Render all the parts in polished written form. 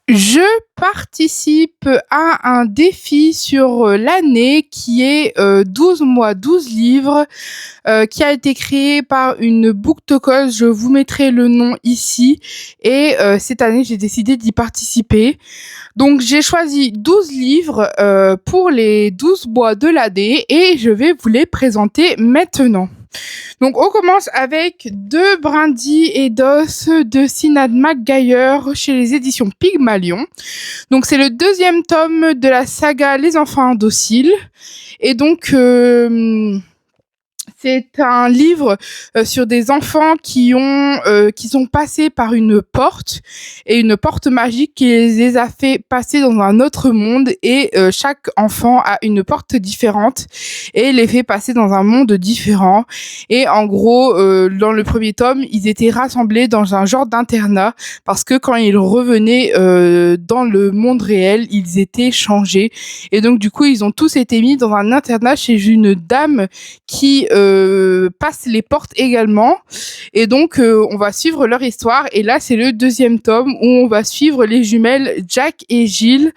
Je participe à un défi sur l'année qui est 12 mois, 12 livres, qui a été créé par une booktokeuse. Je vous mettrai le nom ici. Et cette année, j'ai décidé d'y participer. Donc, j'ai choisi 12 livres pour les 12 mois de l'année et je vais vous les présenter maintenant. Donc, on commence avec Deux brindilles et d'os de Sinan McGuire chez les éditions Pygmalion. Donc, c'est le deuxième tome de la saga Les Enfants Indociles. Et donc, c'est un livre sur des enfants qui sont passés par une porte et une porte magique qui les a fait passer dans un autre monde et chaque enfant a une porte différente et les fait passer dans un monde différent. Et en gros, dans le premier tome, ils étaient rassemblés dans un genre d'internat parce que quand ils revenaient dans le monde réel, ils étaient changés. Et donc du coup, ils ont tous été mis dans un internat chez une dame qui passe les portes également. Et donc, on va suivre leur histoire. Et là, c'est le deuxième tome où on va suivre les jumelles Jack et Jill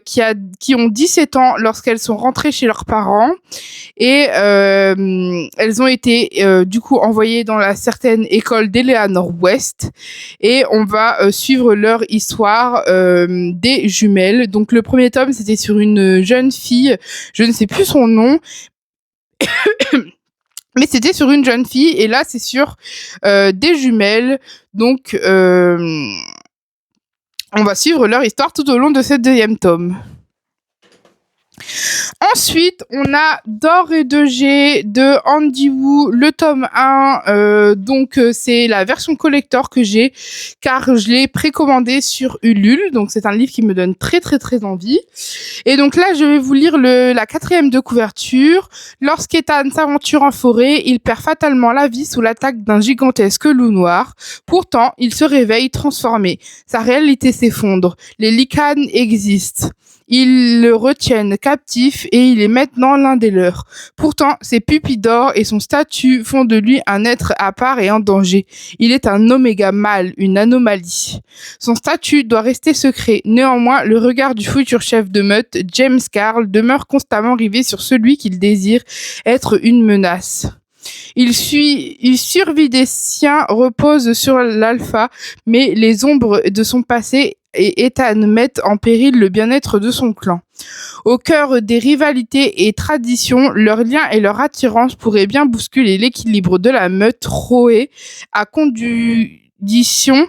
qui ont 17 ans lorsqu'elles sont rentrées chez leurs parents. Et elles ont été du coup envoyées dans la certaine école d'Eleanor West. Et on va suivre leur histoire des jumelles. Donc, le premier tome, c'était sur une jeune fille. Je ne sais plus son nom. Mais c'était sur une jeune fille et là c'est sur des jumelles. Donc on va suivre leur histoire tout au long de ce deuxième tome. Ensuite, on a D'or et de G de Andy Wu, le tome 1. Donc, c'est la version collector que j'ai, car je l'ai précommandé sur Ulule. Donc, c'est un livre qui me donne très, très, très envie. Et donc là, je vais vous lire la 4e de couverture. Lorsqu'Ethan s'aventure en forêt, il perd fatalement la vie sous l'attaque d'un gigantesque loup noir. Pourtant, il se réveille transformé. Sa réalité s'effondre. Les licanes existent. Ils le retiennent captif et il est maintenant l'un des leurs. Pourtant, ses pupilles d'or et son statut font de lui un être à part et en danger. Il est un oméga mâle, une anomalie. Son statut doit rester secret. Néanmoins, le regard du futur chef de meute, James Carl, demeure constamment rivé sur celui qu'il désire être une menace. Il survit des siens, repose sur l'alpha, mais les ombres de son passé et Ethan mettent en péril le bien-être de son clan. Au cœur des rivalités et traditions, leurs liens et leur attirance pourraient bien bousculer l'équilibre de la meute Roé à condition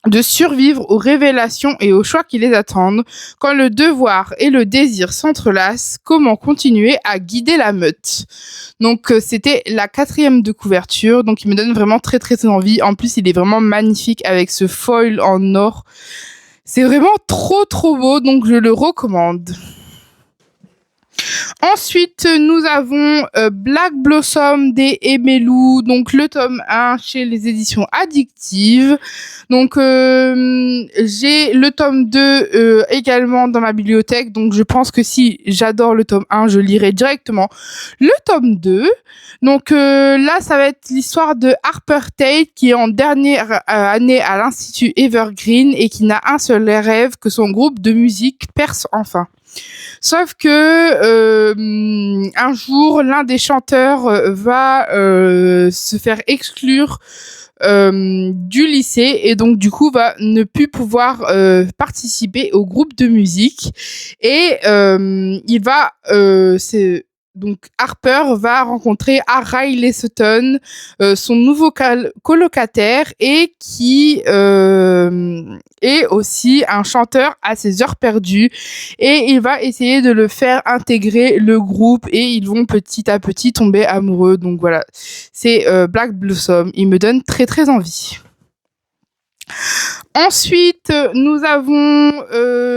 de survivre aux révélations et aux choix qui les attendent. Quand le devoir et le désir s'entrelacent, comment continuer à guider la meute? Donc c'était la 4e de couverture, donc il me donne vraiment très très envie. En plus, il est vraiment magnifique avec ce foil en or. C'est vraiment trop trop beau, donc je le recommande. Ensuite, nous avons Black Blossom des Emelu, donc le tome 1 chez les éditions Addictive. Donc, j'ai le tome 2 également dans ma bibliothèque, donc je pense que si j'adore le tome 1, je lirai directement le tome 2. Donc là, ça va être l'histoire de Harper Tate qui est en dernière année à l'Institut Evergreen et qui n'a un seul rêve, que son groupe de musique perce enfin. Sauf que un jour, l'un des chanteurs va se faire exclure du lycée et donc du coup va ne plus pouvoir participer au groupe de musique et il va donc Harper va rencontrer Riley Sutton, son nouveau colocataire et qui est aussi un chanteur à ses heures perdues et il va essayer de le faire intégrer le groupe et ils vont petit à petit tomber amoureux. Donc voilà, c'est Black Blossom. Il me donne très très envie. Ensuite, nous avons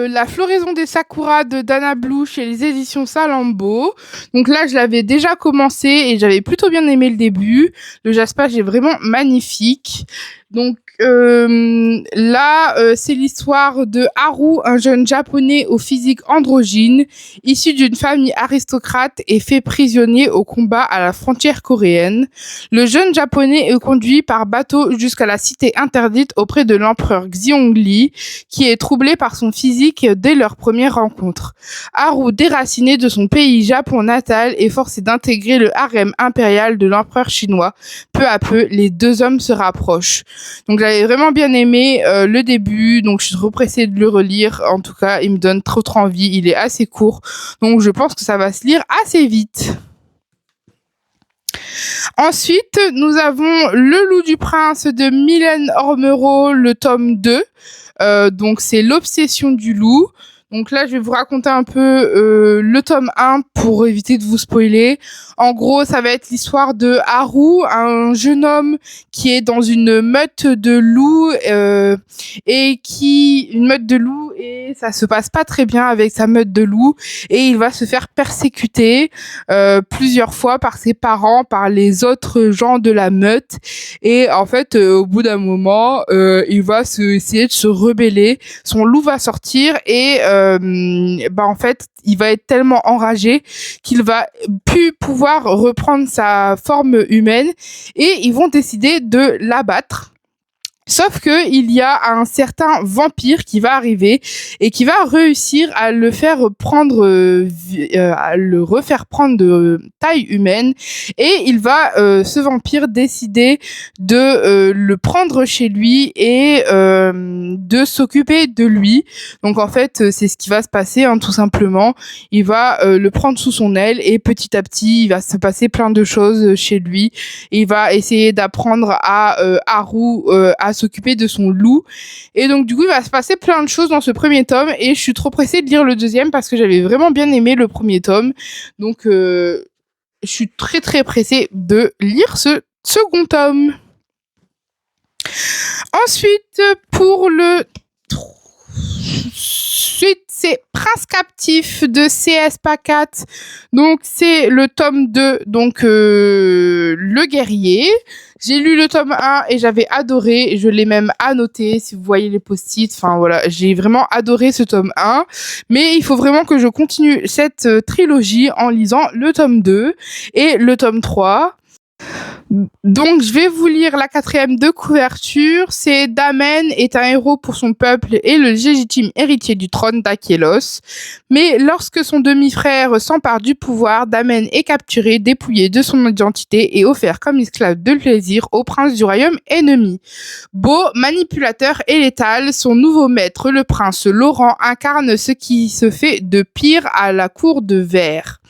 La floraison des Sakura de Dana Blue chez les éditions Salambo. Donc là, je l'avais déjà commencé et j'avais plutôt bien aimé le début. Le jaspage est vraiment magnifique. Donc là, c'est l'histoire de Haru, un jeune japonais au physique androgyne, issu d'une famille aristocrate et fait prisonnier au combat à la frontière coréenne. Le jeune japonais est conduit par bateau jusqu'à la cité interdite auprès de l'empereur Xiongli, qui est troublé par son physique dès leur première rencontre. Haru, déraciné de son pays Japon natal, est forcé d'intégrer le harem impérial de l'empereur chinois. Peu à peu, les deux hommes se rapprochent. Donc j'avais vraiment bien aimé le début, donc je suis trop pressée de le relire. En tout cas, il me donne trop envie, il est assez court, donc je pense que ça va se lire assez vite. Ensuite, nous avons Le Loup du Prince de Mylène Ormereau, le tome 2. Donc c'est l'obsession du loup. Donc là, je vais vous raconter un peu le tome 1 pour éviter de vous spoiler. En gros, ça va être l'histoire de Haru, un jeune homme qui est dans une meute de loups et ça se passe pas très bien avec sa meute de loups et il va se faire persécuter plusieurs fois par ses parents, par les autres gens de la meute et en fait, au bout d'un moment, il va essayer de se rebeller. Son loup va sortir et en fait, il va être tellement enragé qu'il va plus pouvoir reprendre sa forme humaine et ils vont décider de l'abattre. Sauf que il y a un certain vampire qui va arriver et qui va réussir à le faire prendre, à le refaire prendre de taille humaine et il va, ce vampire, décider de le prendre chez lui et de s'occuper de lui. Donc en fait, c'est ce qui va se passer, hein, tout simplement. Il va le prendre sous son aile et petit à petit, il va se passer plein de choses chez lui. Il va essayer d'apprendre à Haru à s'occuper de son loup et donc du coup il va se passer plein de choses dans ce premier tome et je suis trop pressée de lire le deuxième parce que j'avais vraiment bien aimé le premier tome, donc je suis très très pressée de lire ce second tome. Ensuite, pour le c'est Prince captif de C.S. Pacat. Donc c'est le tome 2, donc le guerrier. J'ai lu le tome 1 et j'avais adoré, je l'ai même annoté si vous voyez les post-it. Enfin voilà, j'ai vraiment adoré ce tome 1, mais il faut vraiment que je continue cette trilogie en lisant le tome 2 et le tome 3. Donc, je vais vous lire la 4e de couverture. C'est Damen est un héros pour son peuple et le légitime héritier du trône d'Achelos. Mais lorsque son demi-frère s'empare du pouvoir, Damen est capturé, dépouillé de son identité et offert comme esclave de plaisir au prince du royaume ennemi. Beau, manipulateur et létal, son nouveau maître, le prince Laurent, incarne ce qui se fait de pire à la cour de Vert.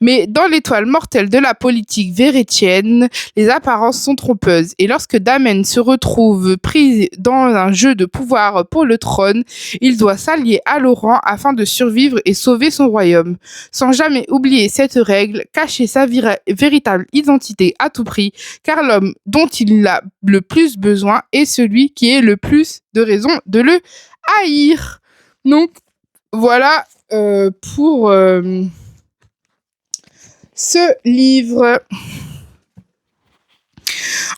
Mais dans l'étoile mortelle de la politique vérétienne, les apparences sont trompeuses. Et lorsque Damen se retrouve pris dans un jeu de pouvoir pour le trône, il doit s'allier à Laurent afin de survivre et sauver son royaume. Sans jamais oublier cette règle, cacher sa véritable identité à tout prix, car l'homme dont il a le plus besoin est celui qui a le plus de raisons de le haïr. Donc, voilà pour ce livre.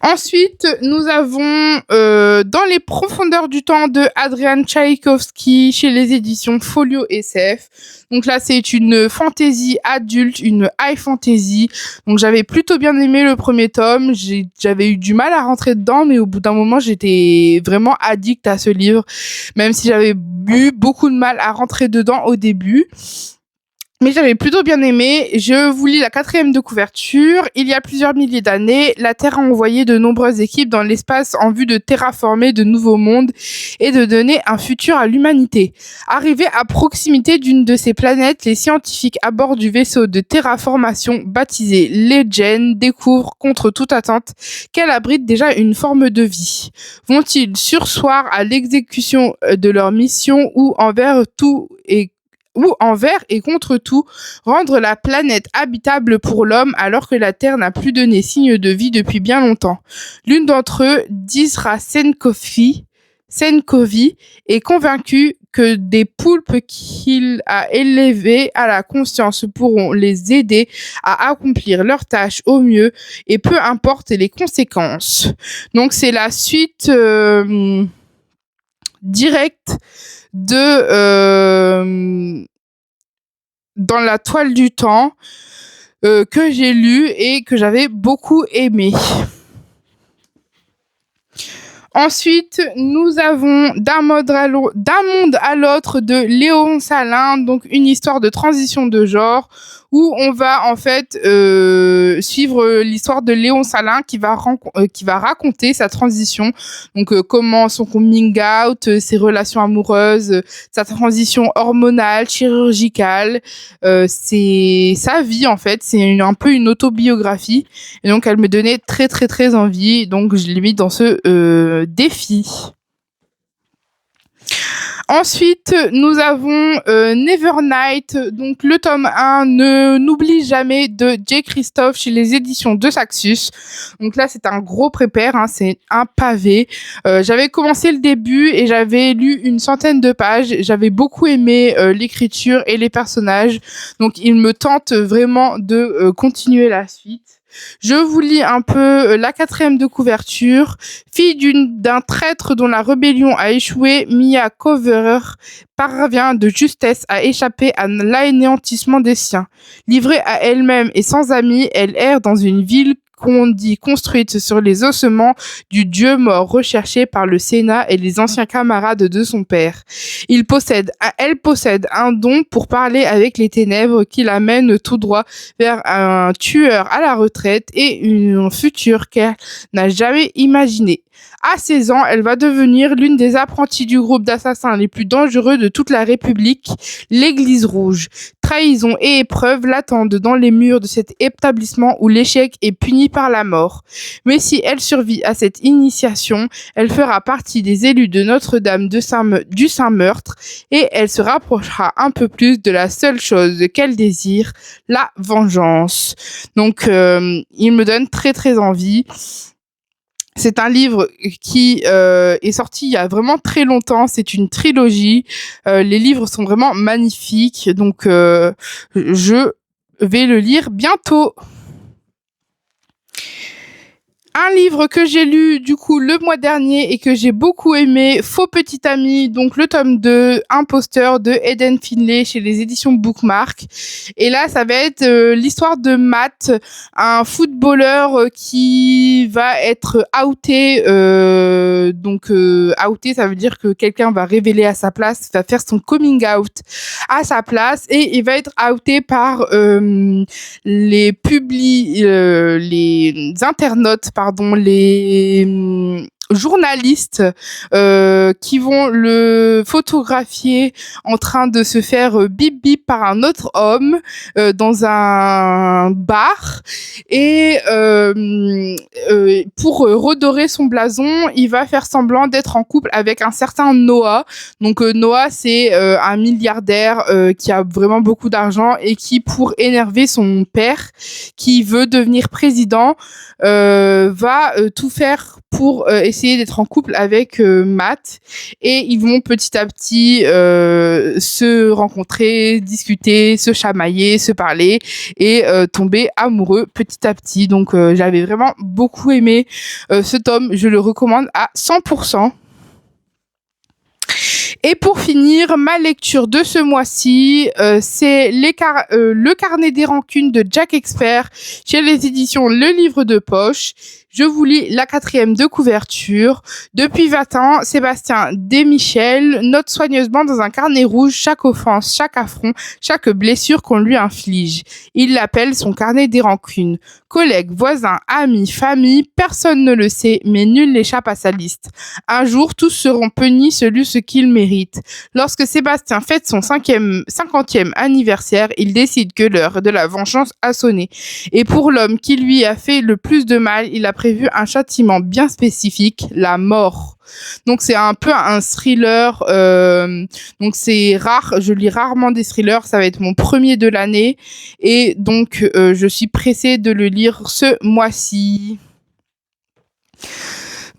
Ensuite, nous avons Dans les profondeurs du temps de Adrian Tchaïkovski chez les éditions Folio SF. Donc là, c'est une fantasy adulte, une high fantasy. Donc j'avais plutôt bien aimé le premier tome. J'avais eu du mal à rentrer dedans, mais au bout d'un moment, j'étais vraiment addict à ce livre, même si j'avais eu beaucoup de mal à rentrer dedans au début. Mais j'avais plutôt bien aimé. Je vous lis la 4e de couverture. Il y a plusieurs milliers d'années, la Terre a envoyé de nombreuses équipes dans l'espace en vue de terraformer de nouveaux mondes et de donner un futur à l'humanité. Arrivés à proximité d'une de ces planètes, les scientifiques à bord du vaisseau de terraformation baptisé Legend découvrent contre toute attente qu'elle abrite déjà une forme de vie. Vont-ils surseoir à l'exécution de leur mission ou envers et contre tout, rendre la planète habitable pour l'homme alors que la Terre n'a plus donné signe de vie depuis bien longtemps. L'une d'entre eux, Dizra Senkovi est convaincu que des poulpes qu'il a élevés à la conscience pourront les aider à accomplir leurs tâches au mieux et peu importe les conséquences. Donc c'est la suite directe de Dans la toile du temps que j'ai lu et que j'avais beaucoup aimé. Ensuite, nous avons D'un monde à l'autre de Léon Salin, donc une histoire de transition de genre où on va en fait suivre l'histoire de Léon Salin qui va raconter sa transition, donc comment son coming out, ses relations amoureuses, sa transition hormonale, chirurgicale, c'est sa vie en fait, c'est un peu une autobiographie et donc elle me donnait très très très envie, donc je l'ai mis dans ce défi. Ensuite, nous avons Nevernight, donc le tome 1, N'oublie jamais de J. Christophe chez les éditions de Saxus. Donc là, c'est un gros prépère, hein, c'est un pavé. J'avais commencé le début et j'avais lu une centaine de pages. J'avais beaucoup aimé l'écriture et les personnages. Donc, il me tente vraiment de continuer la suite. Je vous lis un peu la 4e de couverture. Fille d'un traître dont la rébellion a échoué, Mia Cover parvient de justesse à échapper à l'anéantissement des siens. Livrée à elle-même et sans amis, elle erre dans une ville qu'on dit construite sur les ossements du dieu mort recherché par le Sénat et les anciens camarades de son père. Elle possède un don pour parler avec les ténèbres qui l'amène tout droit vers un tueur à la retraite et un futur qu'elle n'a jamais imaginé. À 16 ans, elle va devenir l'une des apprenties du groupe d'assassins les plus dangereux de toute la République, l'Église Rouge. Trahison et épreuve l'attendent dans les murs de cet établissement où l'échec est puni par la mort. Mais si elle survit à cette initiation, elle fera partie des élus de Notre-Dame du Saint-Meurtre et elle se rapprochera un peu plus de la seule chose qu'elle désire, la vengeance. Donc, il me donne très très envie. C'est un livre qui est sorti il y a vraiment très longtemps. C'est une trilogie. Les livres sont vraiment magnifiques. Donc, je vais le lire bientôt. Un livre que j'ai lu du coup le mois dernier et que j'ai beaucoup aimé, Faux petit ami, donc le tome 2, Imposteur de Eden Finlay chez les éditions Bookmark. Et là, ça va être l'histoire de Matt, un footballeur qui va être outé. Outé, ça veut dire que quelqu'un va révéler à sa place, va faire son coming out à sa place et il va être outé par les internautes, les journalistes qui vont le photographier en train de se faire bip bip par un autre homme dans un bar et pour redorer son blason, il va faire semblant d'être en couple avec un certain Noah. Donc Noah, c'est un milliardaire qui a vraiment beaucoup d'argent et qui, pour énerver son père qui veut devenir président, va tout faire pour essayer d'être en couple avec Matt et ils vont petit à petit se rencontrer, discuter, se chamailler, se parler et tomber amoureux petit à petit. Donc j'avais vraiment beaucoup aimé ce tome, je le recommande à 100%. Et pour finir, ma lecture de ce mois-ci, c'est Le carnet des rancunes de Jack Expert chez les éditions Le Livre de Poche. Je vous lis la 4e de couverture. Depuis 20 ans, Sébastien Desmichel note soigneusement dans un carnet rouge chaque offense, chaque affront, chaque blessure qu'on lui inflige. Il l'appelle son carnet des rancunes. Collègues, voisins, amis, famille, personne ne le sait, mais nul n'échappe à sa liste. Un jour, tous seront punis selon ce qu'ils méritent. Lorsque Sébastien fête son 50e anniversaire, il décide que l'heure de la vengeance a sonné. Et pour l'homme qui lui a fait le plus de mal, il a prévu un châtiment bien spécifique, la mort. Donc c'est un peu un thriller, donc c'est rare, je lis rarement des thrillers, ça va être mon premier de l'année et donc je suis pressée de le lire ce mois-ci.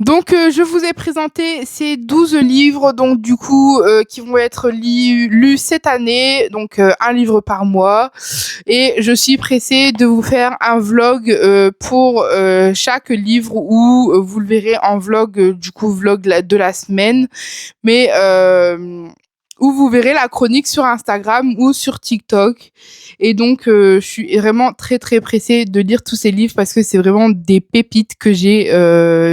Donc, je vous ai présenté ces 12 livres, donc du coup, qui vont être lus cette année, donc un livre par mois. Et je suis pressée de vous faire un vlog pour chaque livre où vous le verrez en vlog, du coup, vlog de la semaine, mais où vous verrez la chronique sur Instagram ou sur TikTok. Et donc, je suis vraiment très très pressée de lire tous ces livres parce que c'est vraiment des pépites que j'ai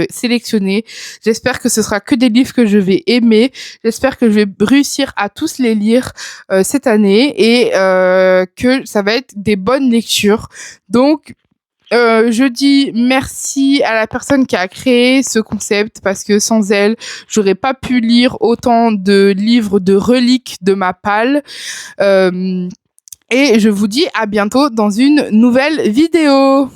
sélectionnées. J'espère que ce sera que des livres que je vais aimer. J'espère que je vais réussir à tous les lire cette année et que ça va être des bonnes lectures. Donc, je dis merci à la personne qui a créé ce concept parce que sans elle, j'aurais pas pu lire autant de livres de reliques de ma palle. Et je vous dis à bientôt dans une nouvelle vidéo.